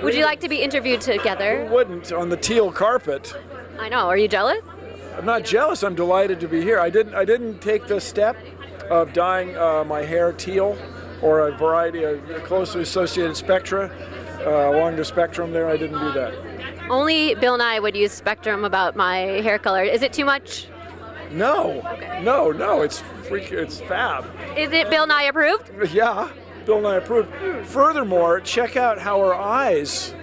Would you like to be interviewed together? Who wouldn't on the teal carpet? I know. Are you jealous? I'm not jealous. I'm delighted to be here. I didn't take the step of dyeing my hair teal or a variety of closely associated spectra along the spectrum there. I didn't do that. Only Bill Nye would use spectrum about my hair color. Is it too much? No. Okay. No. It's fab. Is it Bill Nye approved? Yeah, Bill Nye approved. Furthermore, check out how her eyes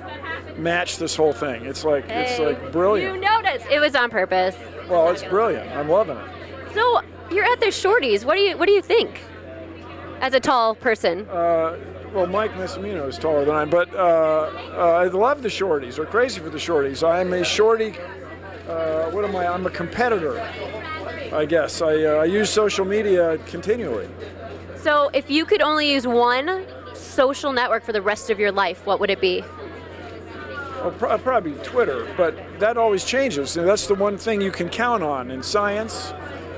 match this whole thing. It's like brilliant. You noticed. It was on purpose. Well, it's brilliant. I'm loving it. So you're at the Shorties. What do you think? As a tall person. Well, Mike Massimino is taller than I am, but I love the Shorties. We're crazy for the Shorties. I'm a Shorty. What am I? I'm a competitor, I guess. I use social media continually. So if you could only use one social network for the rest of your life, what would it be? Well, probably Twitter, but that always changes. And that's the one thing you can count on in science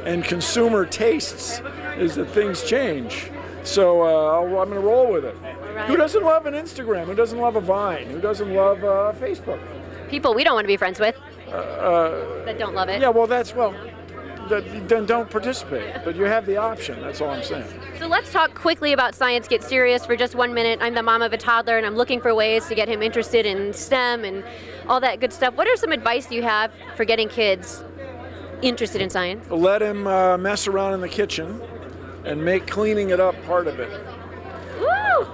and consumer tastes is that things change. So I'm going to roll with it. Right. Who doesn't love an Instagram? Who doesn't love a Vine? Who doesn't love Facebook? People we don't want to be friends with that don't love it. Yeah, then don't participate. But you have the option. That's all I'm saying. So let's talk quickly about science. Get serious for just 1 minute. I'm the mom of a toddler, and I'm looking for ways to get him interested in STEM and all that good stuff. What are some advice you have for getting kids interested in science? Let him mess around in the kitchen and make cleaning it up part of it. Woo!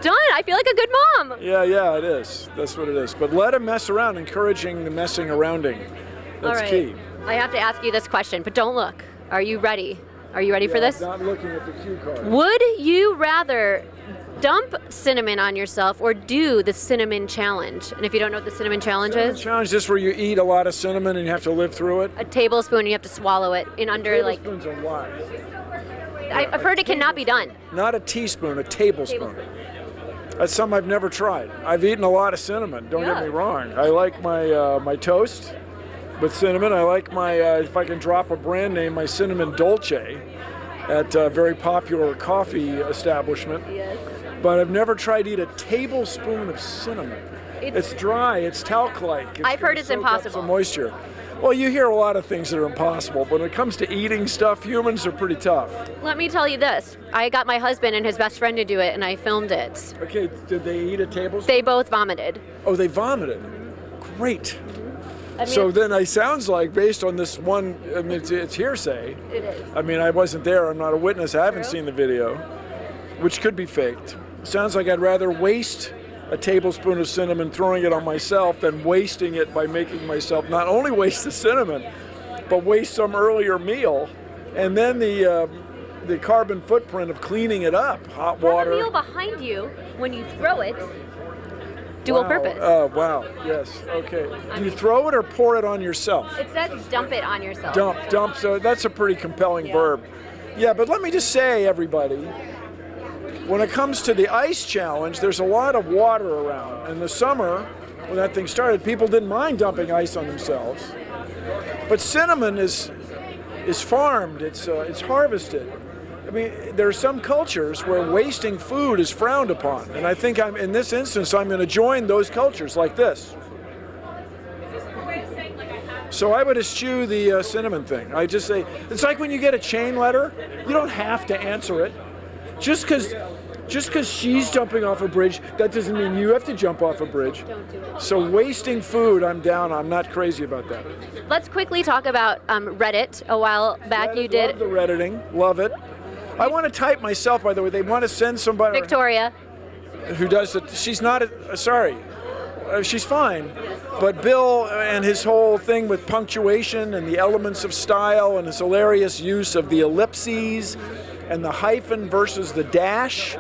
Done. I feel like a good mom. Yeah, it is. That's what it is. But let him mess around, encouraging the messing arounding. That's all right. key. I have to ask you this question, but don't look. Are you ready? Are you ready for this? I'm not looking at the cue card. Would you rather dump cinnamon on yourself or do the cinnamon challenge? And if you don't know what the cinnamon challenge is, Challenge is where you eat a lot of cinnamon and you have to live through it. a tablespoon, and you have to swallow it in under like. Tablespoon's a lot. I've heard it cannot be done. Not a teaspoon, a tablespoon. That's something I've never tried. I've eaten a lot of cinnamon. Don't get me wrong. I like my my toast with cinnamon. I like my if I can drop a brand name, my cinnamon dolce at a very popular coffee establishment. Yes. But I've never tried to eat a tablespoon of cinnamon. It's dry. It's talc-like. I've heard it's soak up impossible. some moisture. Well, you hear a lot of things that are impossible, but when it comes to eating stuff, humans are pretty tough. Let me tell you this. I got my husband and his best friend to do it, and I filmed it. Okay, did they eat a tablespoon? They both vomited. Oh, they vomited. Great. I mean, So then it sounds like, based on this one, I mean, it's hearsay. it is. I mean, I wasn't there. I'm not a witness. I haven't True. seen the video, which could be faked. Sounds like I'd rather waste a tablespoon of cinnamon throwing it on myself than wasting it by making myself not only waste the cinnamon, but waste some earlier meal, and then the carbon footprint of cleaning it up, hot Throw water. a meal behind you when you throw it. Dual purpose. Oh, wow. Yes. Okay. Do you throw it or pour it on yourself? It says dump it on yourself. Dump. So that's a pretty compelling verb. Yeah, but let me just say, everybody, when it comes to the ice challenge, there's a lot of water around. In the summer, when that thing started, people didn't mind dumping ice on themselves. But cinnamon is farmed. It's harvested. I mean, there are some cultures where wasting food is frowned upon, and I think in this instance, I'm going to join those cultures like this. So I would eschew the cinnamon thing. I just say, it's like when you get a chain letter, you don't have to answer it. Just because she's jumping off a bridge, that doesn't mean you have to jump off a bridge. Don't do it. So wasting food, I'm down. I'm not crazy about that. Let's quickly talk about Reddit. A while back you did. Love the Redditing. Love it. I want to type myself, by the way. They want to send somebody Victoria. who does it. She's not, sorry. She's fine. But Bill and his whole thing with punctuation and the elements of style and his hilarious use of the ellipses and the hyphen versus the dash,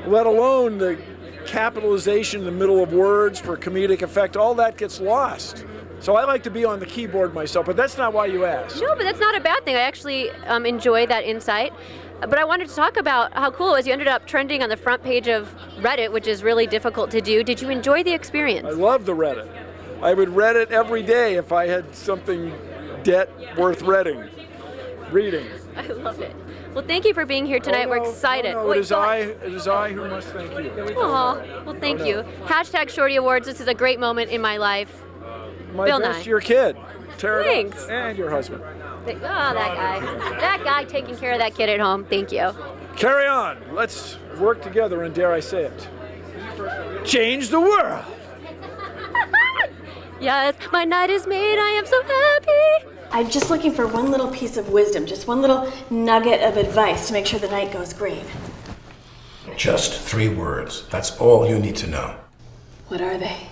let alone the capitalization in the middle of words for comedic effect, all that gets lost. So I like to be on the keyboard myself, but that's not why you asked. No, but that's not a bad thing. I actually enjoy that insight. But I wanted to talk about how cool it was. You ended up trending on the front page of Reddit, which is really difficult to do. Did you enjoy the experience? I love the Reddit. I would Reddit every day if I had something worth reading. I love it. Well, thank you for being here tonight. We're excited. No, Wait, it is I who must thank you. Aw, well, thank you. Hashtag Shorty Awards. This is a great moment in my life. My Bill best Nye. to your kid, Tara, Thanks. and your husband. Oh, that guy. That guy taking care of that kid at home. Thank you. Carry on. Let's work together and, dare I say it, change the world. Yes, my night is made. I am so happy. I'm just looking for one little piece of wisdom, just one little nugget of advice to make sure the night goes great. Just 3 words. That's all you need to know. What are they?